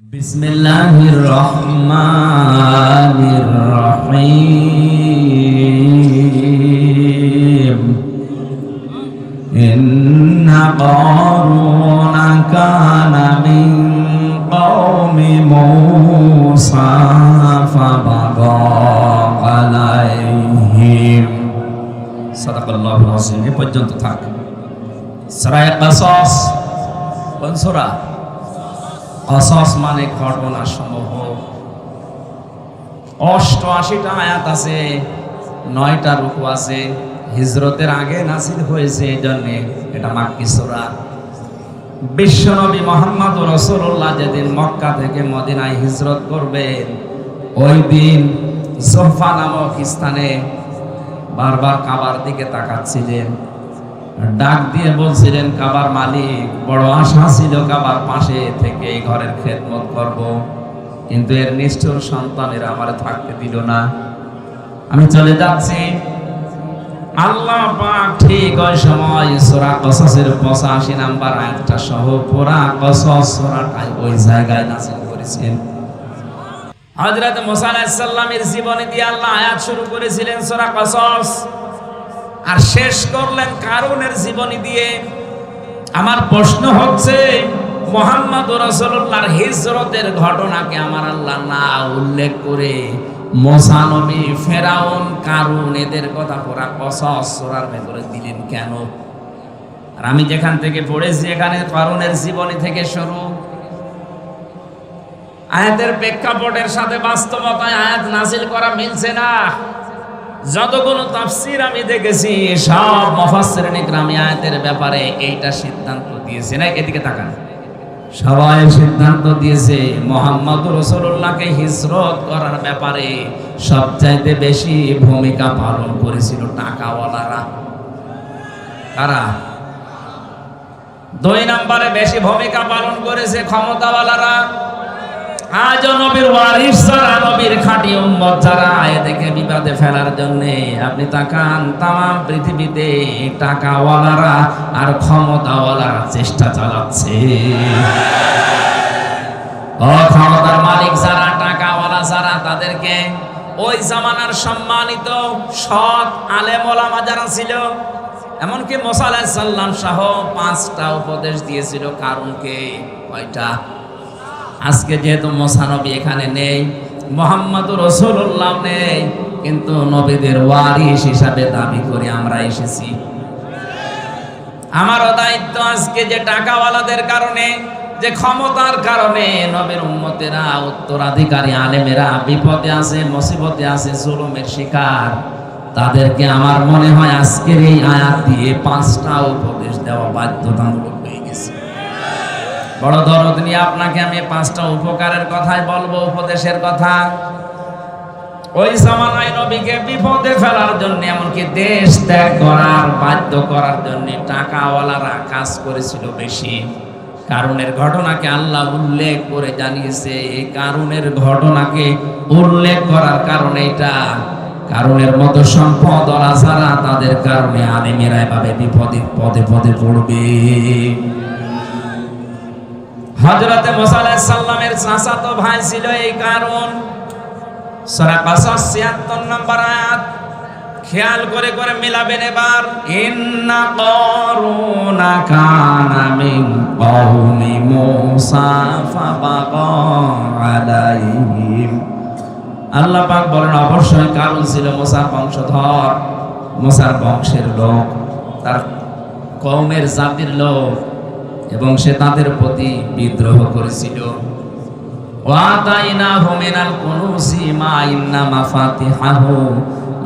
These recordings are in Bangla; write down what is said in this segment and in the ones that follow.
বিসমিল্লাহির রহমানির রহিম ইন্না কারুনা কানা মিন কওমি মূসা ফাবাগা আলাইহিম সাদাকাল্লাহুল আযীম। এ পর্যন্ত থাক। সূরা কাসাস কোন সূরা? কাসাস মানে ঘটনা সমূহ। 88টা আয়াত আছে, 9টা রুকু আছে। হিজরতের আগে নাযিল হয়েছে, এইজন্য এটা মাক্কি সূরা। বিশ্বনবী মুহাম্মদ রাসূলুল্লাহ যেদিন মক্কা থেকে মদিনায় হিজরত করবেন, ওই দিন জুহফা নামক স্থানে বারবার কাবার দিকে তাকাচ্ছিলেন, ডাক দিয়ে বলছিলেন, কাবার মালিক, বড় আশা ছিল কাবার পাশে থেকে এই ঘরের খেদমত করব, কিন্তু এর নিষ্ঠুর সন্তানেরা আমারে থাকতে দিল না, আমি চলে যাচ্ছি। আল্লাহ পাক ঠিক ওই সময় সূরা কসসের 85 নাম্বার আয়াতটা সহ পুরা কসস সূরাটাই ওই জায়গায় নাযিল করেছেন। হযরত মুসা আলাইহিস সালামের জীবনী দিয়ে আল্লাহ আয়াত শুরু করেছিলেন সূরা কসস, আর শেষ করলেন কারুনের জীবনী দিয়ে। আমার প্রশ্ন হচ্ছে, মুহাম্মদ রাসূলুল্লাহর হিজরতের ঘটনাকে আমার আল্লাহ না উল্লেখ করে মুসা নবী, ফেরাউন, কারুন এদের কথা পুরা কসস সূরার ভেতরে দিলেন কেন? আর আমি যেখান থেকে পড়েছি এখানে কারুনের জীবনী থেকে শুরু। আয়াতের প্রেক্ষাপটের সাথে বাস্তবতায় আয়াত নাযিল করা মিলছে না। যতগুলো তাফসীর আমি দেখেছি, সব মুফাসসিরিন ইকরাম আয়াতের ব্যাপারে এইটা সিদ্ধান্ত দিয়েছে না, এদিকে তাকান, সবাই সিদ্ধান্ত দিয়েছে মুহাম্মদ রাসূলুল্লাহকে হিজরত করার ব্যাপারে সবচাইতে বেশি ভূমিকা পালন করেছিল টাকাওয়ালারা। কারা? 2 নম্বরে বেশি ভূমিকা পালন করেছে ক্ষমতাওয়ালারা। আজ নবীর ওয়ারিস যারা, নবীর খাঁটি উম্মত যারা, এদেরকে বিপদে ফেলার জন্য আপনি তাকান, তামাম পৃথিবীতে টাকাওয়ালারা আর ক্ষমতাওয়ালারা চেষ্টা চালাচ্ছে। ক্ষমতার মালিক যারা, টাকাওয়ালা যারা, তাদেরকে ওই জামানার সম্মানিত সৎ আলেম ওলামা যারা ছিল, এমনকি মুসা আলাইহিস সালাম সহ 5টা উপদেশ দিয়েছিল কারুনকে। কয়টা? আজকে যেহেতু মুসা নবী এখানে নেই, মুহাম্মদ রাসূলুল্লাহ নেই, কিন্তু নবীদের ওয়ারিস হিসাবে দাবি করে আমরা এসেছি। আমারও দায়িত্ব আজকে যে টাকাওয়ালাদের কারণে, যে ক্ষমতার কারণে নবীর উম্মতেরা, উত্তরাধিকারী আলেমেরা বিপদে আছে, মুসিবতে আছে, জুলুমের শিকার, তাদেরকে আমার মনে হয় আজকের এই আয়াত দিয়ে 5টা উপদেশ দেওয়া বাধ্যতামূলক হয়ে গেছে। বড় দরদ নিয়ে আপনাকে আমি 5টা উপকারের কথাই বলবো, উপদেশের কথা। ওই জামানায় নবীকে বিপদে ফেলার জন্য, এমনকি দেশ ত্যাগ করার বাধ্য করার জন্য টাকাওয়ালারা কাজ করেছিল বেশি। কারুনের ঘটনাকে আল্লাহ উল্লেখ করে জানিয়েছে। এই কারুনের ঘটনাকে উল্লেখ করার কারণে এটা, কারুনের মতো সম্পদওয়ালা যারা, তাদের কারণে আলেমেরা এভাবে বিপদে পদে পদে পড়বে। হযরত মুসা আলাইহিস সালামের চাচাতো ভাই ছিল এই কারুন। সূরা কাসাস 76 নম্বর আয়াত খেয়াল করে করে মিলাবেন এবার। ইন্না কারুনা কানা মিন কওমি মূসা ফাবাগা আলাইহিম। আল্লাহ পাক বলেন, অবশ্যই কারুন ছিল মুসার বংশধর, মুসার বংশের লোক, তার কওমের জাতির লোক, এবং সে তাদের প্রতি বিদ্রোহ করেছিল। ওয়াতাইনাহু মিনাল কুনুসি মা ইন্না মাফাতিহাহু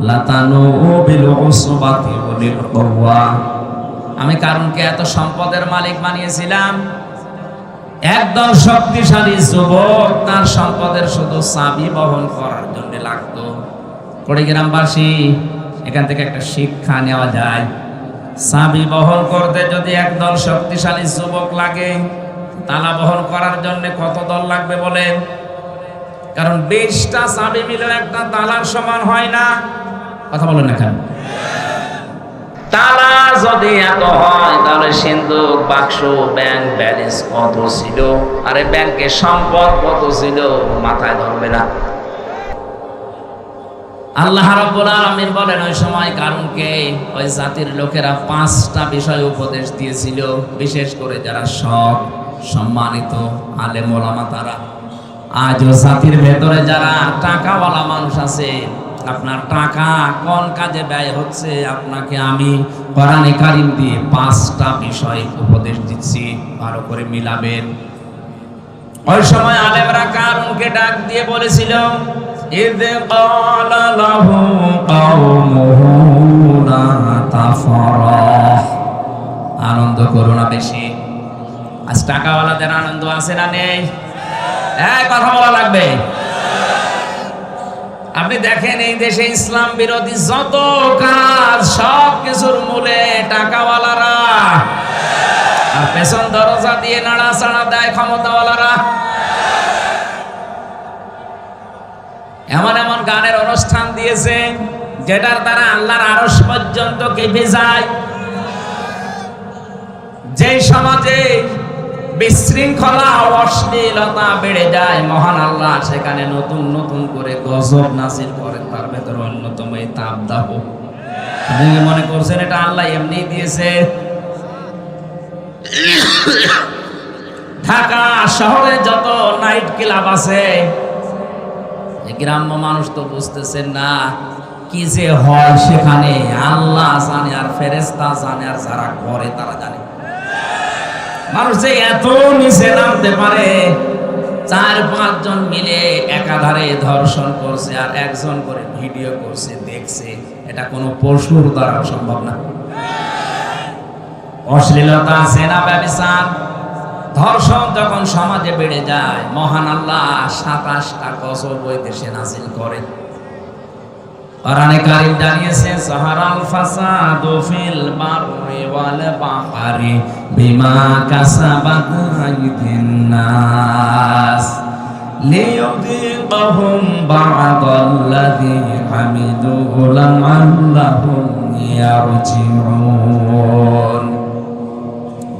লাতানু বিল উসবাতি ওয়ালিল কুওয়া। আমি কারুনকে এত সম্পদের মালিক বানিয়েছিলাম, একদম শক্তিশালী যুবক, তার সম্পদের শুধু চাবি বহন করার জন্য লাগতো। কুড়িগ্রামবাসী, এখান থেকে একটা শিক্ষা নেওয়া যায়। চাবি বহন করতে যদি একদল শক্তিশালী যুবক লাগে, তালা বহন করার জন্য কত দল লাগবে বলেন? কারণ 20টা চাবি মিলে একটা তালার সমান হয় না। কথা বলেন না কেন? তারা যদি এত হয় তাহলে সিন্ধুক, বাক্স, ব্যাংক ব্যালেন্স কত ছিল, আরে ব্যাংকে সম্পদ কত ছিল মাথায় ধরবে না। আল্লাহ রাব্বুল আলামিন বলেন ওই সময় কারণকে ওই জাতির লোকেরা 5টা বিষয় উপদেশ দিয়েছিল, বিশেষ করে যারা সৎ সম্মানিত আলেম ওলামা তারা। আজও জাতির ভেতরে যারা টাকাওয়ালা মানুষ আছে, আপনার টাকা কোন কাজে ব্যয় হচ্ছে আপনাকে আমি কোরআনে কারীম দিয়ে 5টা বিষয় উপদেশ দিচ্ছি, ভালো করে মিলাবেন। ওই সময় আলেমরা কারণকে ডাক দিয়ে বলেছিল, ইয ক্বালা লাহু কওমুহু লা তাফরাহ, আনন্দ করো না বেশি। আজ টাকাওয়ালাদের আনন্দ আছে না নেই? কথা বলা লাগবে। আপনি দেখেন এই দেশে ইসলাম বিরোধী যত কাজ সব কিছুর মূলে টাকাওয়ালারা, আর পেছন দরজা দিয়ে নাড়াচাড়া দেয় ক্ষমতাওয়ালারা। এমন এমন গানের অনুষ্ঠান দিয়েছে যেটার দ্বারা আল্লাহর আরশ পর্যন্ত কেঁপে যায়। যে সমাজে বিশৃঙ্খলা অশ্লীলতা বেড়ে যায়, মহান আল্লাহ সেখানে নতুন নতুন করে গজব নাজিল করেন। তার ভেতরে অন্যতম এই তাপদাহ। আপনি মনে করছেন এটা আল্লাহ এমনি দিয়েছে? ঢাকা শহরে যত নাইট ক্লাব আছে, গ্রাম্য মানুষ তো বুঝতেছেন না কি যে হয় সেখানে। আল্লাহ জানে, আর ফেরেশতা জানে, আর যারা করে তারা জানে। মানুষ যে এত নিচে নামতে পারে, 4-5 জন মিলে একাধারে ধর্ষণ করছে আর একজন করে ভিডিও করছে, দেখছে, এটা কোনো পশুর দ্বারা সম্ভব না। অশ্লীলতা, জেনা, ব্যভিচার, ধর্ষণ যখন সমাজে বেড়ে যায়, মহান আল্লাহ 27টা গজব ওই দেশে নাজিল করেন। কোরআনে কারীম জানিয়েছে, যাহারাল ফাসাদু ফিল বাররি ওয়াল বাহরি বিমা কাসাবাত আইদিন নাস লিয়ুযিকাহুম বা'দাল্লাযী আমিলু লা'আল্লাহুম ইয়ারজিউন।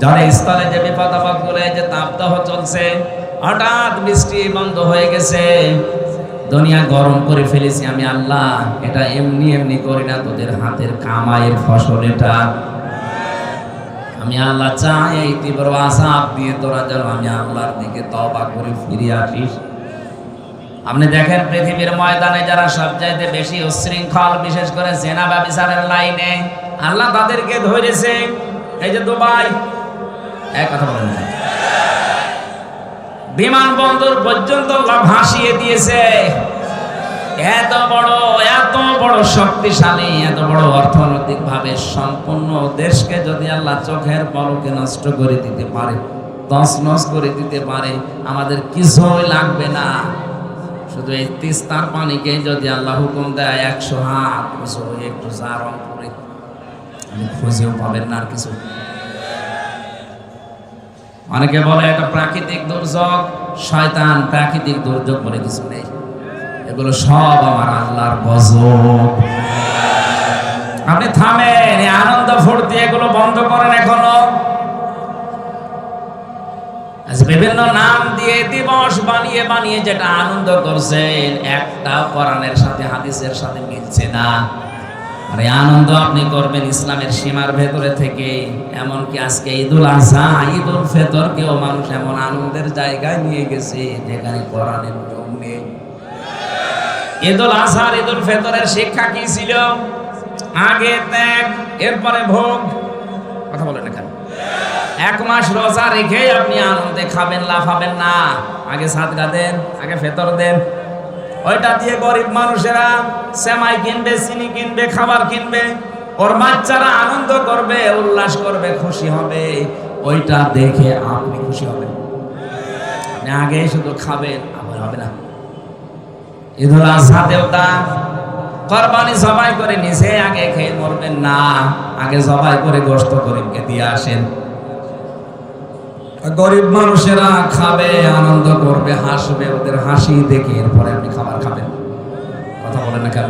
যারা স্থলে যে বিপদ আপদ গুলো, যে তাপদাহ চলছে, হঠাৎ বৃষ্টি বন্ধ হয়ে গেছে, দুনিয়া গরম করে ফেলেছি আমি আল্লাহ, এটা এমনি এমনি করি না, তোদের হাতের কামাইয়ের ফসল এটা। আমি আল্লাহ চাই এই তীব্র আযাব দিয়ে তোরা যেন আমি আল্লাহর দিকে তওবা করে ফিরে আসিস। আপনি দেখেন পৃথিবীর ময়দানে যারা সবচাইতে বেশি উচ্ছৃঙ্খল, বিশেষ করে জেনা ব্যভিচারের লাইনে, আল্লাহ তাদেরকে ধরেছে। এই যে দুবাই, এক কথা বলেন না, বিমানবন্দর পর্যন্ত ভাসিয়ে দিয়েছে। এত বড় শক্তিশালী, এত বড় অর্থনৈতিক ভাবে সম্পন্ন দেশকে যদি আল্লাহ চোখের পলকে নষ্ট করে দিতে পারে, তছনছ করে দিতে পারে, আমাদের কিছুই লাগবে না। শুধু এই তিস্তার পানিকে যদি আল্লাহ হুকুম দেয় 100 হাত একটু জারণ করে, আমি খুঁজেও পাবেন না আর কিছু। অনেকে বলে এটা প্রাকৃতিক দুর্যোগ, শয়তান, প্রাকৃতিক দুর্যোগ বলে কিছু নেই, এগুলো সব আমার আল্লাহর গজব। আপনি থামেন, এই আনন্দ ফুর্তি এগুলো বন্ধ করেন এখনো। বিভিন্ন নাম দিয়ে দিবস বানিয়ে বানিয়ে যেটা আনন্দ করছেন, একটাও কোরআনের সাথে হাদিসের সাথে মিলছে না। আর এই আনন্দ আপনি করবেন ইসলামের সীমার ভেতরে থেকে। এমনকি আজকে ঈদুল আযহা, ঈদুল ফিতরকেও মানুষ এমন আনন্দের জায়গায় নিয়ে গেছে যেখানে কোরআনের নিয়ম নেই। ঈদুল আযহা, ঈদুল ফিতরের শিক্ষা কি ছিল? আগে ত্যাগ, এরপরে ভোগ। কথা বলেন না কেন? 1 মাস রোজা রেখে আপনি আনন্দে খাবেন, লাফাবেন না। আগে সাদকা দেন, আগে ফিতর দেন। ওইটা দিয়ে গরিব মানুষেরা সেমাই কিনবে, চিনি কিনবে, খাবার কিনবে, ওর বাচ্চারা আনন্দ করবে, উল্লাস করবে, খুশি হবে। ওইটা দেখে আপনি খুশি হবেন। আপনি আগে শুধু খাবেন, আবার হবে না। ঈদুল আযহাতেও তা কুরবানি জবাই করে নিজে আগে খেয়ে মরবেন না, আগে জবাই করে গোশত গরিবকে দিয়ে আসেন। গরিব মানুষেরা খাবে, আনন্দ করবে, হাসবে, ওদের হাসি দেখে এরপরে আপনি খাবার খাবেন। কথা বলেন না কেন?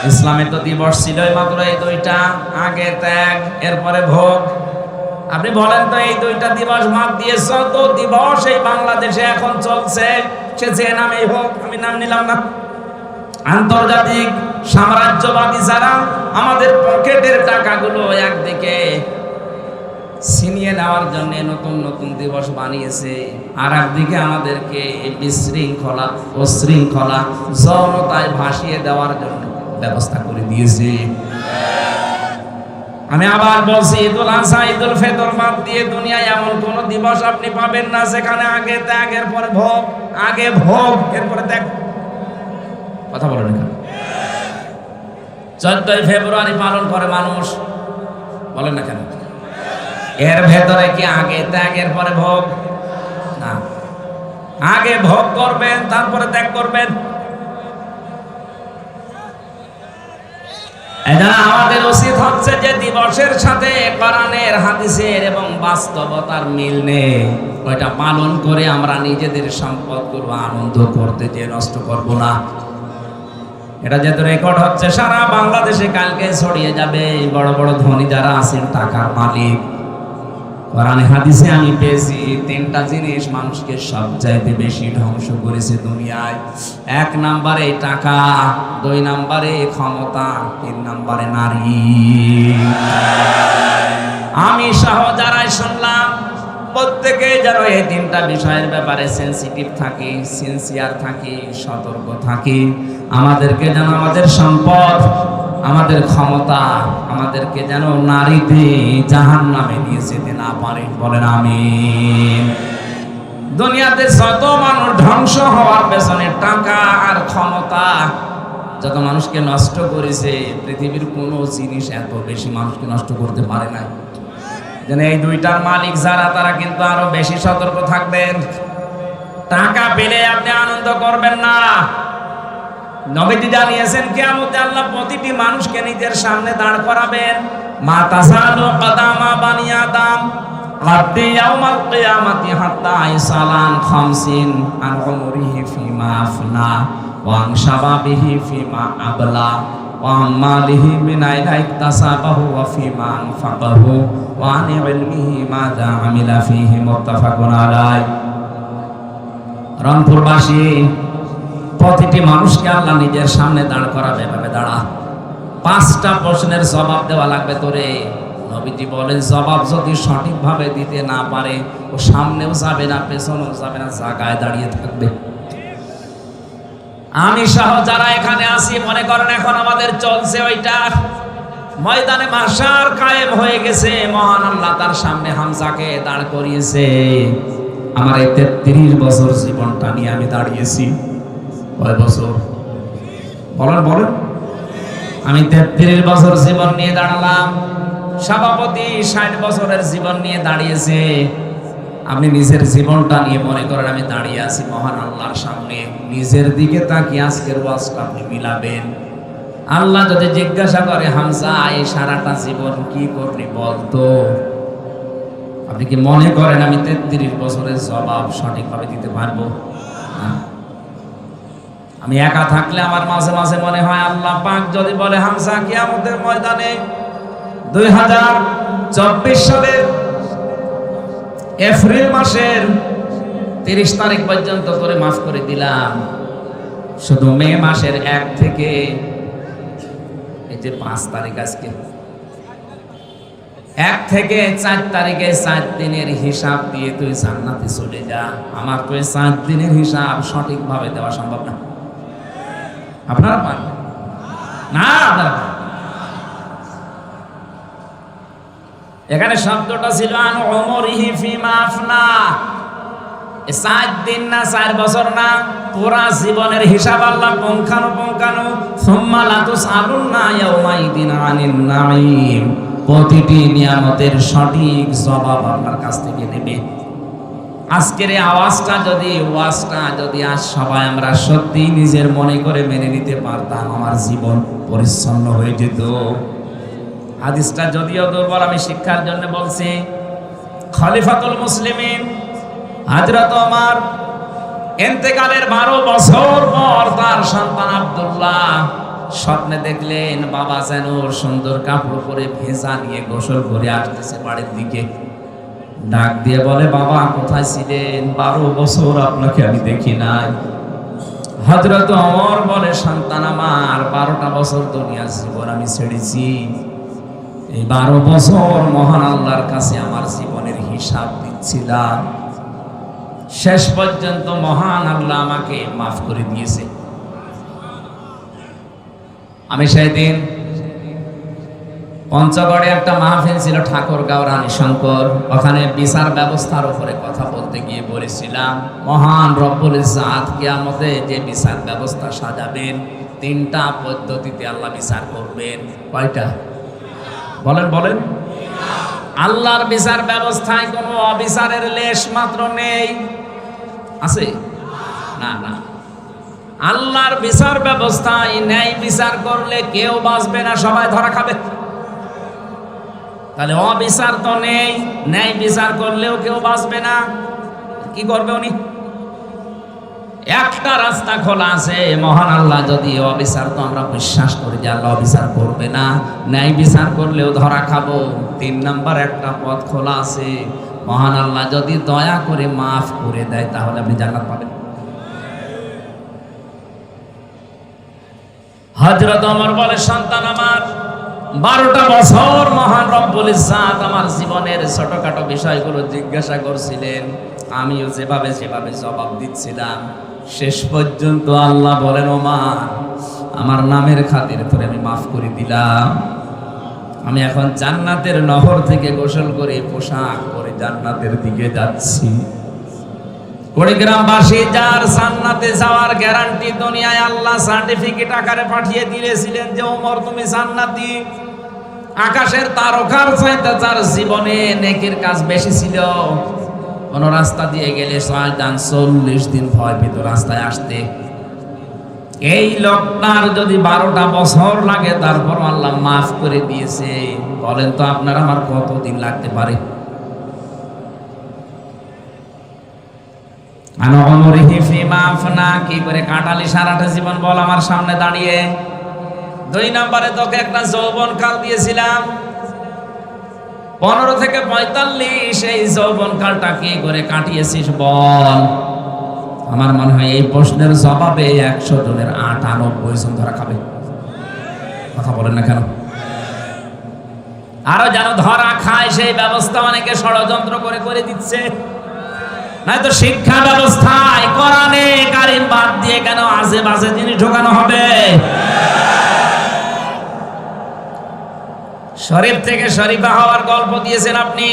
ইসলামের তো দিবস ছিল মাত্র এই দুইটা, আগে ত্যাগ এরপরে ভোগ। আপনি বলেন তো এই দুইটা দিবস বাদ দিয়ে যত দিবস এই বাংলাদেশে এখন চলছে, সে যে নামেই হোক, আমি নাম নিলাম না, আন্তর্জাতিক সাম্রাজ্যবাদী যারা আমাদের পকেটের টাকাগুলো একদিকে ছিনিয়ে নেওয়ার জন্য নতুন নতুন দিবস বানিয়েছে, আর একদিকে আমাদেরকে বিশৃঙ্খলা ও শৃঙ্খলা জনতায় ভাসিয়ে দেওয়ার জন্য ব্যবস্থা করে দিয়েছে। আমি আবার বলছি, ঈদুল আজহা ঈদুল ফিতর বাদ দিয়ে দুনিয়ায় এমন কোন দিবস আপনি পাবেন না যেখানে আগে ত্যাগ এরপরে ভোগ, আগে ভোগ এরপরে ত্যাগ। কথা বলেন না? 14ই ফেব্রুয়ারি পালন করে মানুষ, বলেন না কেন? এর ভেতরে কি আগে ত্যাগ এরপরে ভোগ? না, আগে ভোগ করবেন তারপরে ত্যাগ করবেন। আমাদের উচিত হচ্ছে যে দিবসের সাথে কোরআনের হাদিসের এবং বাস্তবতার মিল নেই, ওইটা পালন করে আমরা নিজেদের সম্পদগুলো আনন্দ করতে যে নষ্ট করব না। এটা যেহেতু রেকর্ড হচ্ছে সারা বাংলাদেশে, কালকে ছড়িয়ে যাবে। বড় বড় ধনী যারা আছেন, টাকার মালিক, কোরআনে হাদিসে আমি পেয়েছি 3টা জিনিস মানুষকে সবচাইতে বেশি ধ্বংস করেছে দুনিয়ায়। 1 নম্বরে টাকা, 2 নম্বরে ক্ষমতা, 3 নম্বরে নারী। আমি সহ যারাই শুনলাম প্রত্যেকে যেন এই 3টা বিষয়ের ব্যাপারে সেন্সিটিভ থাকি, সিনসিয়ার থাকি, সতর্ক থাকি। আমাদেরকে যেন আমাদের সম্পদ, আমাদের ক্ষমতা, আমাদেরকে যেন নারীতে জাহান্নামে নিয়ে যেতে না পারে। বলেন আমিন। দুনিয়াতে যত মানুষ ধ্বংস হওয়ার পেছনে টাকা আর ক্ষমতা যত মানুষকে নষ্ট করেছে, পৃথিবীর কোনো জিনিস এত বেশি মানুষকে নষ্ট করতে পারে না। যেন এই 2টার মালিক যারা, তারা কিন্তু আরো বেশি সতর্ক থাকবেন। টাকা পেলে আপনি আনন্দ করবেন না। নবীজি জানিয়েছেন কিয়ামতে আল্লাহ প্রতিটি মানুষকে নিজের সামনে দাঁড় করাবেন। মা তাসালু কদামা বানি আদম আতি ইয়াউমাল কিয়ামাতি হাত্তা ইসালান 50 আন উমরিহি ফিমা আফনা ওয়া আন শাবাবিহি ফিমা আবলা ওয়া মালিহি মিন আইনা ইকতাসাবাহু ওয়া ফিমা আনফাকাহু ওয়া আন ইলমিহি মাযা আমিলা ফিহি মুত্তাফাকুন আলাইহি। রংপুরবাসী প্রতিটি মানুষকে আল্লাহ নিজের সামনে দাঁড় করাবে। এভাবে দাঁড়া, 5টা প্রশ্নের জবাব দেওয়া লাগবে তোরে। নবীজি বলেন, জবাব যদি সঠিকভাবে দিতে না পারে, ও সামনেও যাবে না, পেছনেও যাবে না, জায়গায় দাঁড়িয়ে থাকবে। আমি সহ যারা এখানে আছি, মনে করেন এখন আমাদের চলছে ওইটা, ময়দানে মাশার কায়েম হয়ে গেছে। মহান আল্লাহ তার সামনে হামজাকে দাঁড় করিয়েছে। আমার এই 33 বছর জীবনটা নিয়ে আমি দাঁড়িয়েছি। কয় বছর? বলেন বলেন। আমি 33 বছর জীবন নিয়ে দাঁড়ালাম। সভাপতি 60 বছরের জীবন নিয়ে দাঁড়িয়েছে। আপনি নিজের জীবনটা নিয়ে মনে করেন আমি দাঁড়িয়ে আছি মহান আল্লাহর সামনে। নিজের দিকে তাকিয়ে আজকের ওয়াজটা আপনি মিলাবেন। আল্লাহ যদি জিজ্ঞাসা করে, হামজা এই সারাটা জীবন কি করলি বলতো, আপনি কি মনে করেন আমি 33 বছরের জবাব সঠিকভাবে দিতে পারবো? আমি একা থাকলে আমার মাঝে মাঝে মনে হয়, আল্লাহ পাক যদি বলে হামজা কিয়ামতের ময়দানে 2024 সালের এপ্রিল মাসের 30 তারিখ পর্যন্ত করে মাফ করে দিলাম, শুধু মে মাসের 1 থেকে এই যে 5 তারিখ, আজকে 1 থেকে 4 তারিখে 4 দিনের হিসাব দিয়ে তুই জান্নাতে চলে যা। আমার তো এই 4 দিনের হিসাব সঠিকভাবে দেওয়া সম্ভব না। আপনারা পান না? আপনারা এখানে শব্দটা ছিল আন উমরিহি ফিমা আফনা। 4 দিন না 4 বছর না, পুরা জীবনের হিসাব আল্লাহ পুঙ্খানুপুঙ্খানু সুম্মা লাতুসআলুন্না ইয়াউমাইদিন আনিন নাঈম। প্রতিটি নিয়ামতের সঠিক জবাব আপনার কাছ থেকে নেবে। আজকের এই আওয়াজটা যদি, ওয়াজটা যদি আজ সবাই আমরা সত্যি নিজের মনে করে মেনে নিতে পারতাম, আমার জীবন পরিচ্ছন্ন হয়ে যেত। হাদিসটা যদিও দুর্বল, আমি শিক্ষার জন্য বলছি। খলিফাতুল মুসলিমিন হযরত ওমর ইন্তেকালের 12 বছর পর তার সন্তান আব্দুল্লাহ স্বপ্নে দেখলেন বাবা যেন সুন্দর কাপড় পরে ভেজা নিয়ে গোসল করে আসতেছে বাড়ির দিকে। ডাক দিয়ে বলে, বাবা কোথায় ছিলেন? 12 বছর আপনাকে আমি দেখি নাই। হযরত ওমর বলে, সন্তান আমার, 12টা বছর দুনিয়ার জীবন আমি ছেড়েছি। এই 12 বছর মহান আল্লাহর কাছে আমার জীবনের হিসাব দিচ্ছিলাম। শেষ পর্যন্ত মহান আল্লাহ আমাকে মাফ করে দিয়েছে। আমি সেই দিন পঞ্চগড়ে একটা মাহফিল ছিল, ঠাকুরগাঁও রানী শঙ্কর, ওখানে বিচার ব্যবস্থার উপরে কথা বলতে গিয়ে বলেছিলাম, মহান রব্বুল ইজ্জাত কিয়ামতে যে বিচার ব্যবস্থা সাজাবেন, 3টা পদ্ধতিতে আল্লাহ বিচার করবেন। কয়টা? বলেন বলেন। আল্লাহর বিচার ব্যবস্থায় কোনো অবিচারের লেশ মাত্র নেই, আছে? না না, আল্লাহর বিচার ব্যবস্থায় ন্যায় বিচার করলে কেউ বাঁচবে না, সবাই ধরা খাবে। তাহলে অবিচার তো নেই, ন্যায় বিচার করলেও কেউ বাঁচবে না। কি করবে উনি? একটা রাস্তা খোলা আছে, মহান আল্লাহ যদি অবিচার, তো আমরা বিশ্বাস করি যে আল্লাহ অবিচার করবে না, ন্যায় বিচার করলেও ধরা খাবো। 3 নাম্বার একটা পথ খোলা আছে, মহান আল্লাহ যদি দয়া করে মাফ করে দেয় তাহলে আপনি জান্নাত পাবেন। হযরত ওমর বলে, সন্তান আমার, 12টা বছর মহান রব্বুল ইজ্জাত আমার জীবনের ছোটখাটো বিষয়গুলো জিজ্ঞাসা করছিলেন, আমিও যেভাবে জবাব দিচ্ছিলাম। শেষ পর্যন্ত আল্লাহ বলেন, ওমর, আমার নামের খাতিরে তোরে আমি মাফ করে দিলাম। আমি এখন জান্নাতের নহর থেকে গোসল করে পোশাক পরে জান্নাতের দিকে যাচ্ছি। কুড়িগ্রামবাসী যার জান্নাতে যাওয়ার গ্যারান্টি দুনিয়ায় আল্লাহ সার্টিফিকেট আকারে পাঠিয়ে দিয়েছিলেন যে ওমর তুমি জান্নাতি। আকাশের তারকার চাইতে যার জীবনে নেকির কাজ বেশি ছিল, কোন রাস্তা দিয়ে গেলে 40 দিন ভয় পেত রাস্তায় আসতে। এই লোকটার যদি 12টা বছর লাগে, তারপর আল্লাহ মাফ করে দিয়েছে। বলেন তো আপনার আমার কতদিন লাগতে পারে? কি করে কাটালি সারাটা জীবন, বল আমার সামনে দাঁড়িয়ে। 2 নম্বরে তোকে একটা যৌবন কাল দিয়েছিলাম, 15 থেকে 45, এই যৌবন কালটা কি করে কাটিয়েছিস বল। আমার মনে হয় এই প্রশ্নের জবাবে 100 জনের 98 জন ধরা খাবে। কথা বলেন না কেন? আরো যেন ধরা খায় সেই ব্যবস্থা অনেকে ষড়যন্ত্র করে দিচ্ছে। নয়তো শিক্ষা ব্যবস্থায় কোরআনে কারিম বাদ দিয়ে কেন আজে বাজে জিনিস ঢোকানো হবে? শরীফ থেকে শরীফা হওয়ার গল্প দিয়েছেন আপনি,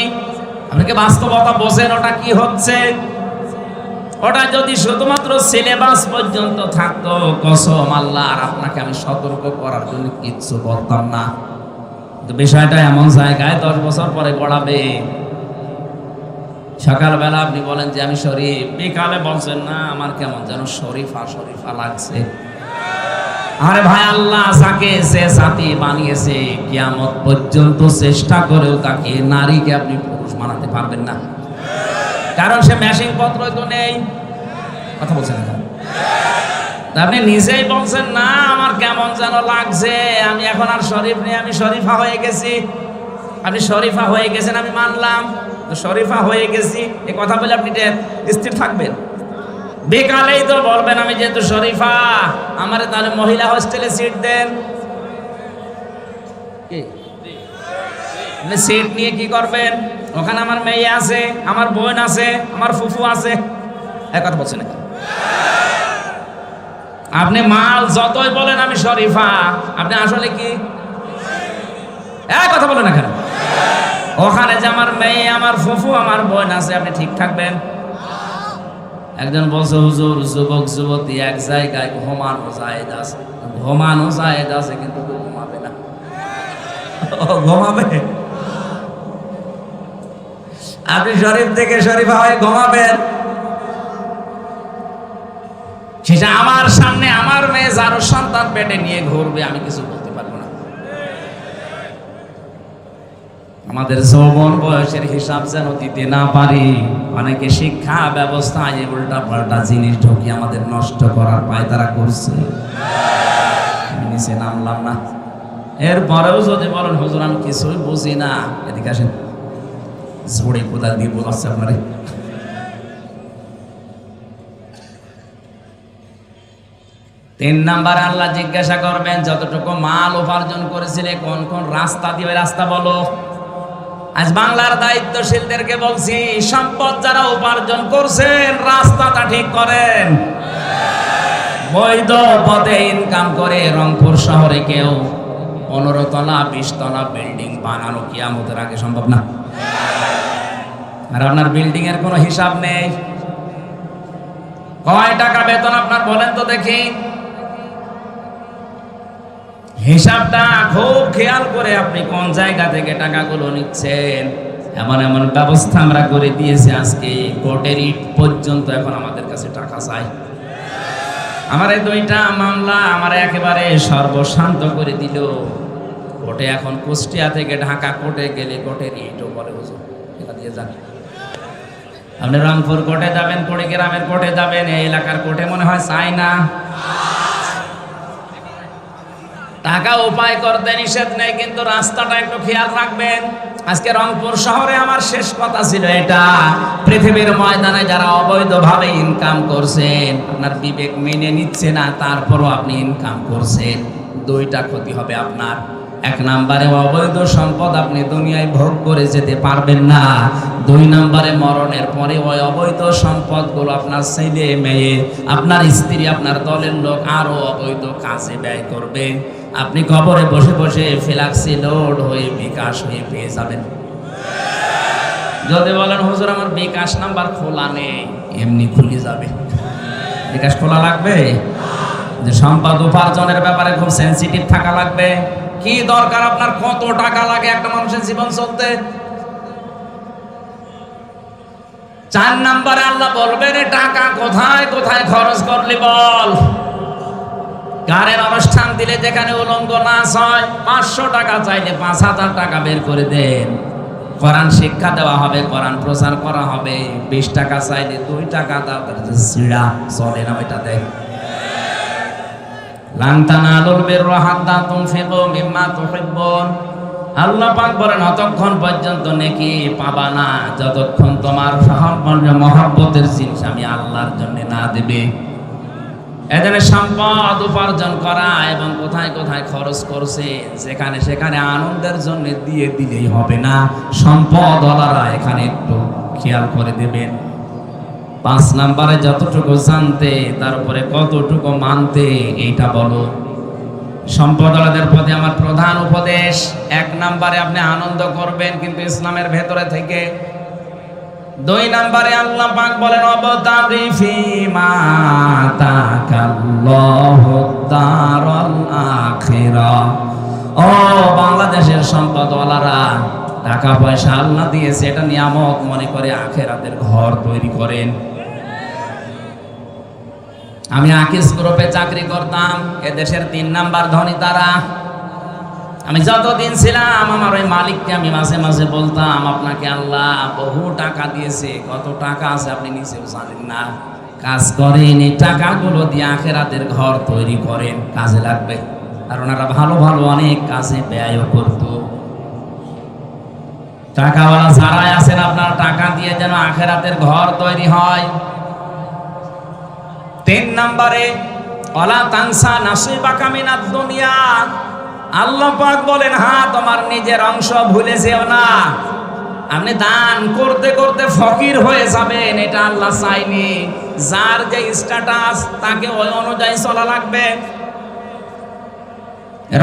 আপনাকে বাস্তবতা বোঝেন ওটা কি হচ্ছে। ওটা যদি শুধুমাত্র সিলেবাস পর্যন্ত থাকতো, কসম আল্লাহর আপনাকে আমি সতর্ক করার জন্য কিচ্ছু বলতাম না। তো বিষয়টা এমন জায়গায় 10 বছর পরে গড়াবে। সকালবেলা আপনি বলেন যে আমি শরীফ, বিকালে বলছেন না আমার কেমন যেন শরীফা শরীফা লাগছে। আরে ভাই, আল্লাহ যাকে যে জাতি বানিয়েছে কিয়ামত পর্যন্ত চেষ্টা করেও তাকে নারীকে আপনি পুরুষ বানাতে পারবেন না, কারণ সে মেশিন পত্র তো নেই। কথা বলছেন না? আপনি নিজেই বলছেন না আমার কেমন যেন লাগছে, আমি এখন আর শরীফ নেই, আমি শরীফা হয়ে গেছি। আপনি শরীফা হয়ে গেছেন, আমি মানলাম, তো শরীফা হয়ে গেছি এই কথা বলে আপনি স্থির থাকবেন? বিকালেই তো বলবেন আমি যেহেতু শরীফা, আমারে তাহলে মহিলা হোস্টেলে সিট দেন। সিট নিয়ে কি করবেন? ওখানে আমার মেয়ে আছে, আমার বোন আছে, আমার ফুফু আছে। এক কথা বলছেন না? আপনি মাল যতই বলেন আমি শরীফা, আপনি আসলে কি? এক কথা বলেন না কেন? ওখানে যে আমার মেয়ে, আমার ফুফু, আমার বোন আছে, আপনি ঠিক থাকবেন? একজন বলছে হুজুর যুবক যুবতী এক জায়গায় ঘুমানো জায়েজ আছে, ঘুমানো জায়েজ আছে কিন্তু ঘুমাবে না। ঘুমাবে? আপনি শরীফ থেকে শরীফা হয়ে ঘুমাবেন? সেটা আমার সামনে আমার মেয়ে যারো সন্তান পেটে নিয়ে ঘুরবে, আমি কিছু বলতে পারবো না। আমাদের যৌবন বয়সের হিসাব যেন দিতে না পারি। অনেকে শিক্ষা ব্যবস্থায় উল্টা পাল্টা জিনিস ঢুকিয়ে আমাদের নষ্ট করার পায়তারা করছে। আমি নিচে নামলাম না। এরপরেও যদি বলেন হুজুর আমি কিছুই বুঝি না, এদিকে আসেন, ঝড়ে কোদাল দিয়ে বোঝাচ্ছে আপনারে। তিন নাম্বার আল্লাহ জিজ্ঞাসা করবেন যতটুকু মাল উপার্জন করেছিলে কোন কোন রাস্তা দিয়ে, রাস্তা বলো। আজ বাংলার দায়িত্বশীলদেরকে বলছি, সম্পদ যারা উপার্জন করছেন রাস্তাটা ঠিক করেন। বৈধ পথে ইনকাম করে রংপুর শহরে কেউ 15 তলা 20 তলা বিল্ডিং বানানো কিয়ামতের আগে সম্ভব না। আর আপনার বিল্ডিং এর কোনো হিসাব নেই। কয় টাকা বেতন আপনার বলেন তো দেখি, হিসাবটা খুব খেয়াল করে আপনি কোন জায়গা থেকে টাকাগুলো নিচ্ছেন। এমন এমন ব্যবস্থা আমরা করে দিয়েছি আজকে কোর্টের ইট পর্যন্ত এখন আমাদের কাছে টাকা চাই। আমার এই 2টা মামলা আমার একেবারে সর্বশান্ত করে দিল। কোর্টে এখন কুষ্টিয়া থেকে ঢাকা কোর্টে গেলে কোর্টের ইটও বলে হুজুর এটা দিয়ে যান। আপনি রংপুর কোর্টে যাবেন, কুড়িগ্রামের কোর্টে যাবেন, এই এলাকার কোর্টে মনে হয় চাই না। টাকা উপায় করতে নিষেধ নেই, কিন্তু রাস্তাটা একটু খেয়াল রাখবেন। আজকে রংপুর শহরে আমার শেষ কথা ছিল এটা, পৃথিবীর ময়দানে যারা অবৈধভাবে ইনকাম করছেন, আপনার বিবেক মেনে নিচ্ছে না, তারপরও আপনি ইনকাম করছেন, 2টা ক্ষতি হবে আপনার। 1 নম্বরে অবৈধ সম্পদ আপনি দুনিয়ায় ভোগ করে যেতে পারবেন না। 2 নম্বরে মরণের পরে ওই অবৈধ সম্পদগুলো আপনার ছেলে মেয়ে, আপনার স্ত্রী, আপনার দলের লোক আরো অবৈধ কাজে ব্যয় করবে। আপনি কবরে বসে বসে ফ্ল্যাক্সি লোড হয়ে বিকাশ হয়ে পেয়ে যাবেন। যদি বলেন হুজুর আমার বিকাশ নাম্বার খোলা নেই, এমনি খুলে যাবে। বিকাশ খোলা লাগবে? যে সম্পদ উপার্জনের ব্যাপারে খুব সেনসিটিভ থাকা লাগবে। কি দরকার আপনার, কত টাকা লাগে একটা মানুষের জীবন চলতে? 4 নম্বরে আল্লাহ বলবেন টাকা কোথায় কোথায় খরচ করলি বল। গানের অনুষ্ঠান দিলে যেখানে উলঙ্গ নাচ হয় 500 টাকা চাইলে 5000 টাকা বের করে দেন। কোরআন শিক্ষা দেওয়া হবে, কোরআন প্রচার করা হবে, 20 টাকা চাইলে 2 টাকা দাও, সিড়া চলে না ওইটা দেখ। লান তানালুল বিররা হাত্তা তুনফিকু মিম্মা তুহিব্বুন। আল্লাহ পাক বলেন অতক্ষণ পর্যন্ত নেকি পাবা না যতক্ষণ তোমার মহব্বতের জিনিস আমি আল্লাহর জন্য না দেবে। এজন্য সম্পদ উপার্জন করা এবং কোথায় কোথায় খরচ করছে যেখানে সেখানে আনন্দের জন্য দিয়ে দিলেই হবে না। সম্পদওয়ালারা এখানে একটু খেয়াল করে দেবেন। 5 নম্বরে যতটুকু জানতে তার উপরে কতটুকু মানতে, এইটা বলো। সম্পদওয়ালাদের প্রতি আমার প্রধান উপদেশ, 1 নম্বরে আপনি আনন্দ করবেন কিন্তু ইসলামের ভেতরে থেকে। 2 নম্বরে আল্লাহ পাক বলেন অবতারি ফিমা তাকাল্লাহু দারাল আখিরা। ও বাংলাদেশের সম্পদওয়ালারা, টাকা পয়সা আল্লাহ দিয়েছে, এটা নিয়ামত মনে করে আখিরাতের ঘর তৈরি করেন। আমি আকিস গ্রুপে চাকরি করতাম, এদেশের 3 নাম্বার ধনী তারা। আমি যতদিন ছিলাম আমার ওই মালিককে আমি মাঝে মাঝে বলতাম আপনাকে আল্লাহ বহু টাকা দিয়েছে, কত টাকা আছে আপনি নিজেও জানেন না। কাজ করেন, এই টাকাগুলো দিয়ে আখিরাতের ঘর তৈরি করেন, কাজে লাগবে। আর ওনারা ভালো ভালো অনেক কাজে ব্যয়ও করত। টাকাওয়ালা যারাই আছেন আপনার টাকা দিয়ে যেন আখিরাতের ঘর তৈরি হয়। 3 নম্বরে ওয়ালা তানসা নাসিবাকা মিনাদ দুনিয়া। আল্লাহ পাক বলেন হ্যাঁ তোমার নিজের অংশ ভুলে যেও না। আপনি দান করতে করতে ফকির হয়ে যাবেন, এটা আল্লাহ চাইনি। যার যে স্ট্যাটাস তাকে ওই অনুযায়ী চলা লাগবে।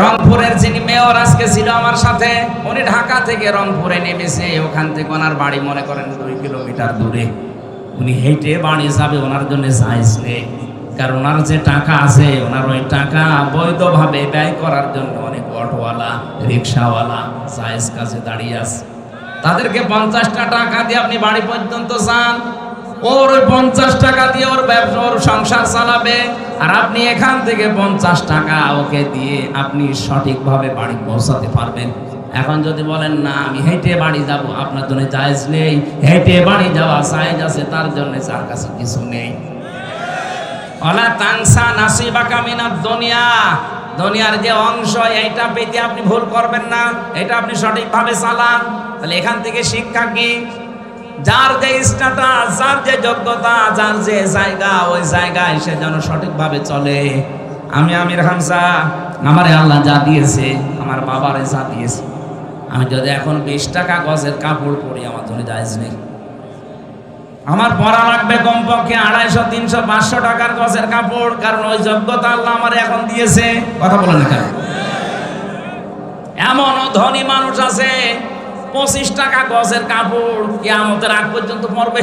রংপুরের যিনি মেয়র আজকে ছিল আমার সাথে, উনি ঢাকা থেকে রংপুরে নেমেছে, ওখান থেকে ওনার বাড়ি মনে করেন 2 কিলোমিটার দূরে। উনি হেঁটে বাড়ি যাবে, ওনার জন্য জায়েজ নেই। কারণ ওনার যে টাকা আছে, ওনার ওই টাকা বৈধভাবে ব্যয় করার জন্য অনেক অটোওয়ালা, রিক্সাওয়ালা জায়েজ কাজে দাঁড়িয়ে আছে। তাদেরকে 50টা টাকা দিয়ে আপনি বাড়ি পর্যন্ত যান, ওর ওই 50 টাকা দিয়ে ওর ব্যবসা, ওর সংসার চালাবে। আর আপনি এখান থেকে 50 টাকা ওকে দিয়ে আপনি সঠিকভাবে বাড়ি পৌঁছাতে পারবেন। এখন যদি বলেন না আমি হেঁটে বাড়ি যাব, আপনার জন্য জায়েজ নেই। হেঁটে বাড়ি যাওয়া জায়েজ আছে, তার জন্য যার কাছে কিছু নেই। ওয়ালা তানসা নাসিবাকা মিনাদ দুনিয়া। দুনিয়ার যে অংশ এইটা পেতে আপনি ভুল করবেন না, এটা আপনি সঠিকভাবে চালান। তাহলে এখান থেকে শিক্ষা কি? যার যে স্ট্যাটাস, যার যে যোগ্যতা, যার যে জায়গা, ওই জায়গায় সে যেন সঠিকভাবে চলে। আমি আমির হামজা, আমারে আল্লাহ যা দিয়েছে, আমার বাবারে যা দিয়েছে, আমি যদি এখন 20 টাকা গজের কাপড় পরি আমার জন্য জায়েজ নেই। আমার পরা লাগবে কমপক্ষে 250, 300, 500 টাকার গজের কাপড়, কারণ ওই যোগ্যতা আল্লাহ আমার এখন দিয়েছে। কথা বলেন না কেন? এমনও ধনী মানুষ আছে 25 টাকা গজের কাপড় কিয়ামতের আগ পর্যন্ত পরবে।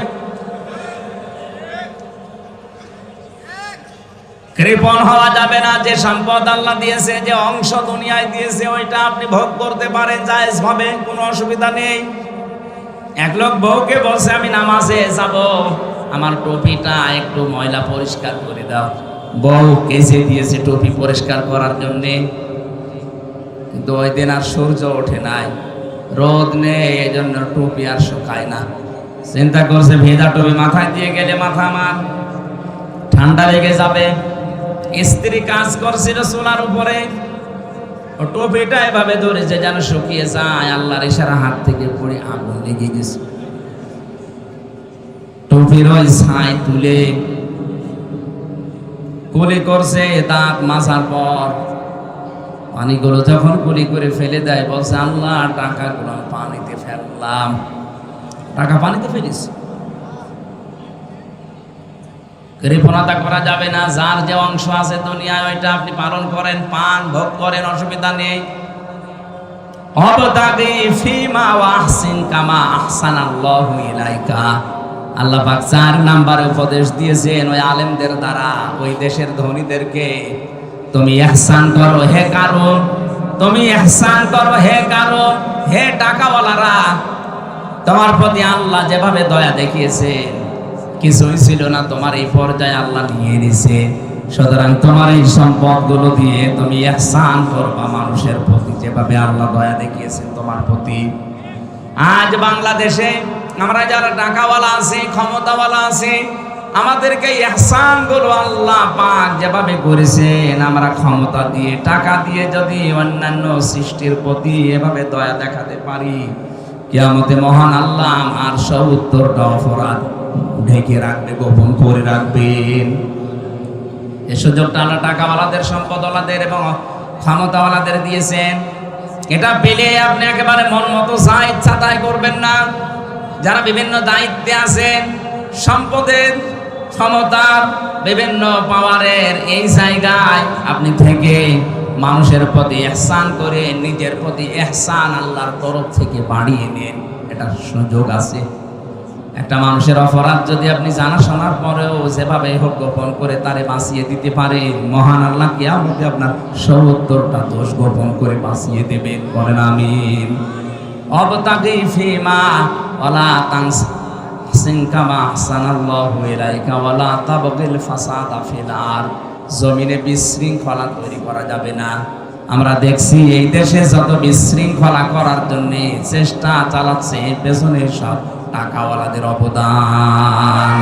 কৃপণ হওয়া যাবে না। যে সম্পদ আল্লাহ দিয়েছে, যে অংশ দুনিয়ায় দিয়েছে, ওইটা আপনি ভোগ করতে পারেন জায়েজ ভাবে, কোনো অসুবিধা নেই। এক লোক বউকে বলছে আমি নামাজে যাব, আমার টুপিটা একটু ময়লা পরিষ্কার করে দাও। বউ কেচে দিয়েছে টুপি পরিষ্কার করার জন্য, কিন্তু ওই দিন আর সূর্য ওঠে নাই, রোদ নেই, এই জন্য টুপি আর শুকায় না। চিন্তা করছে ভেজা টুপি মাথায় দিয়ে গেলে মাথা আমার ঠান্ডা লেগে যাবে। স্ত্রী কাজ করছিল চুলার উপরে, ও টুপিটা এভাবে ধরেছে যেন শুকিয়ে যায়, আল্লাহর ইশারা হাত থেকে পড়ে আগুন লেগে গেছে। টুপির ওই ছাই তুলে কুলি করছে, দাঁত মাজার পর পানিগুলো যখন কুলি করে ফেলে দেয়, বলছে আল্লাহ টাকাগুলো পানিতে ফেললাম। টাকা পানিতে ফেলিস, কৃপণতা করা যাবে না। যার যে অংশ আছে দুনিয়ায়, ওইটা আপনি পালন করেন, পান ভোগ করেন, অসুবিধা নেই। অবতাগি ফিমা ওয়াহসিন কামা আহসানাল্লাহু ইলাইকা। আল্লাহ পাক 4 নম্বরে উপদেশ দিয়েছেন ওই আলেমদের দ্বারা, ওই দেশের ধনীদেরকে, তুমি ইহসান করো হে কারো, তুমি ইহসান করো হে কারো। হে টাকাওয়ালারা, তোমার প্রতি আল্লাহ যেভাবে দয়া দেখিয়েছেন, কিছুই ছিল না, তোমার এই পর্যায়ে আল্লাহ নিয়ে নিছে। সুতরাং তোমার এই সম্পদগুলো দিয়ে তুমি ইহসান করবা মানুষের প্রতি, যেভাবে আল্লাহ দয়া দেখিয়েছেন তোমার প্রতি। আজ বাংলাদেশে আমরা যারা টাকাওয়ালা আছি, ক্ষমতাওয়ালা আছি, আমাদেরকে ইহসান গুলো আল্লাহ পাক যেভাবে করেছেন, আমরা ক্ষমতা দিয়ে, টাকা দিয়ে যদি অন্যান্য সৃষ্টির প্রতি এভাবে দয়া দেখাতে পারি, কিয়ামতে মহান আল্লাহ আর 70টা অপরাধ ঢেকে রাখবে, গোপন করে রাখবেন। এই সুযোগটা আল্লাহ টাকাওয়ালাদের, সম্পদওয়ালাদের এবং ক্ষমতাওয়ালাদের দিয়েছেন। এটা পেলে আপনি একেবারে মন মতো যা ইচ্ছা তাই করবেন না। যারা বিভিন্ন দায়িত্বে আছেন, সম্পদের, ক্ষমতার, বিভিন্ন পাওয়ারের এই জায়গায় আপনি থেকে মানুষের প্রতি ইহসান করে নিজের প্রতি ইহসান আল্লাহর তরফ থেকে বাড়িয়ে নেন, এটা সুযোগ আছে। একটা মানুষের অপরাধ যদি আপনি জানা শোনার পরেও যেভাবে হোক গোপন করে তারে বাঁচিয়ে দিতে পারেন, মহান আল্লাহ কিয়ামতে আপনার 70টা দোষ গোপন করে বাঁচিয়ে দেবেন। বলেন আমিন। অবতাগি ফিমা ওয়ালা তানসিন কামা আহসানাল্লাহু ইলাইকা ওয়ালা তাবগিল ফাসাদা ফিল আরদ। জমিনে বিশৃঙ্খলা তৈরি করা যাবে না। আমরা দেখছি এই দেশে যত বিশৃঙ্খলা করার জন্য চেষ্টা চালাচ্ছে, পেছনে সব টাকাওয়ালাদের অবদান।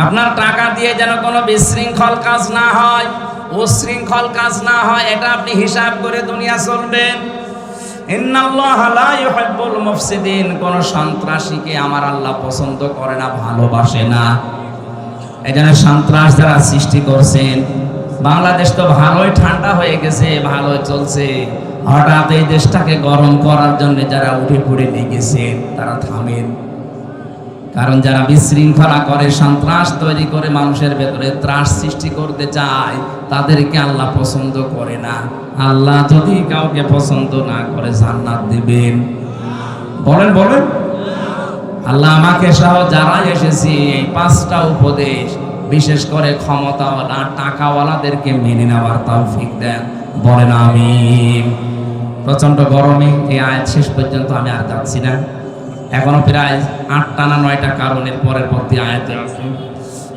আপনার টাকা দিয়ে যেন কোনো বিশৃঙ্খল কাজ না হয়, উশৃঙ্খল কাজ না হয়, এটা আপনি হিসাব করে দুনিয়া চলবেন। ইন্নাল্লাহা লা ইউহিব্বুল মুফসিদিন। কোন সন্ত্রাসীকে আমার আল্লাহ পছন্দ করে না, ভালোবাসে না। এজন্য সন্ত্রাস যারা সৃষ্টি করছেন, বাংলাদেশ তো ভালোই ঠান্ডা হয়ে গেছে, ভালোই চলছে, হঠাৎ এই দেশটাকে গরম করার জন্য যারা উঠে পড়ে লেগেছেন তারা থামেন। কারণ যারা বিশৃঙ্খলা করে, সন্ত্রাস তৈরি করে, মানুষের ভেতরে ত্রাস সৃষ্টি করতে চায়, তাদেরকে আল্লাহ পছন্দ করে না। আল্লাহ যদি কাউকে পছন্দ না করে জান্নাত দিবেন? বলেন বলেন। আল্লাহ আমাকে সহ যারা এসেছি এই 5টা উপদেশ, বিশেষ করে ক্ষমতাওয়ালা, টাকাওয়ালাদেরকে মেনে নেওয়ার তৌফিক দেন। বলেন আমিন। প্রচন্ড গরমে এই আয়াত শেষ পর্যন্ত আমি আর যাচ্ছি না। এখনো প্রায় 8টা না 9টা কারণের পরবর্তী আয়াতে আছে।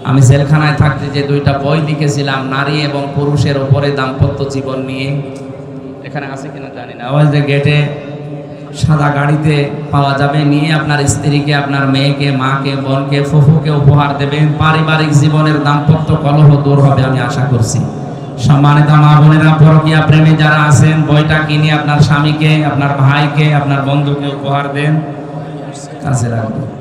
আমি জেলখানায় থাকতে যে 2টা বই লিখেছিলাম, নারী এবং পুরুষের উপরে দাম্পত্য জীবন নিয়ে, এখানে আছে কিনা জানি না। ওই যে গেটে সাদা গাড়িতে পাওয়া যাবে, নিয়ে আপনার স্ত্রীকে, আপনার মেয়েকে, মাকে, বোনকে, ফুফুকে উপহার দেবেন। পারিবারিক জীবনের দাম্পত্য কলহ দূর হবে আমি আশা করছি। সম্মানিত মা বোনেরা, পরকীয়া প্রেমী যারা আছেন, বইটা কিনে আপনার স্বামীকে, আপনার ভাইকে, আপনার বন্ধুকে উপহার দেন, কাছে রাখবেন।